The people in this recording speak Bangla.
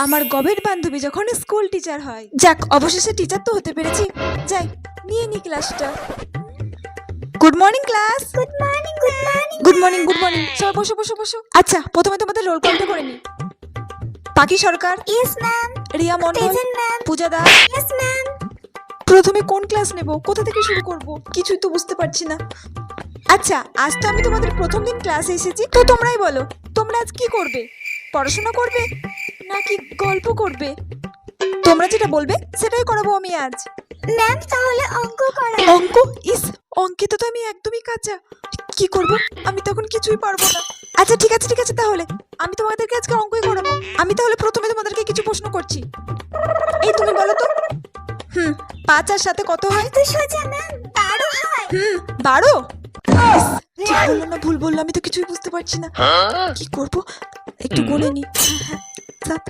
আমার গবের বান্ধবী যখন স্কুল টিচার হয়। যাক, অবশেষে টিচার তো হতে পেরেছি। যাই, নিয়ে নি ক্লাসটা। Good morning class. Good morning good morning good morning good morning. সবাই বসো বসো বসো। আচ্ছা, প্রথমে তোমাদের রোল কলটা করে নি। Pakhi Sarkar, yes ma'am. Riya Mondal, present ma'am. Puja Das. Yes ma'am. প্রথমে কোন ক্লাস নেব, কোথা থেকে শুরু করব, কিছুই তো বুঝতে পারছি না। আচ্ছা, আজ তো আমি তোমাদের প্রথম দিন ক্লাসে এসেছি, তো তোমরাই বলো, তোমরা আজ কি করবে? পড়াশোনা করবে নাকি গল্প করবে? তোমরা যেটা বলবে সেটাই করাবো আমি আজ। ম্যাম তাহলে অঙ্ক করা। অঙ্ক? ইস, অঙ্কিত তো আমি একদমই কাঁচা। কি করব? আমি তখন কিছুই পারবো না। আচ্ছা ঠিক আছে ঠিক আছে, তাহলে আমি তোমাদেরকে আজকে অঙ্কই করাবো। আমি তাহলে প্রথমে তোমাদেরকে কিছু প্রশ্ন করছি। এই তুমি বলো তো, 5 আর 7 কত হয়? তো সোজা ম্যাম, 12 হয়। 12? ইস, ঠিক বললাম না ভুল বললাম, আমি তো কিছুই বুঝতে পারছি না। কি করব, একটু গুনে নি। 7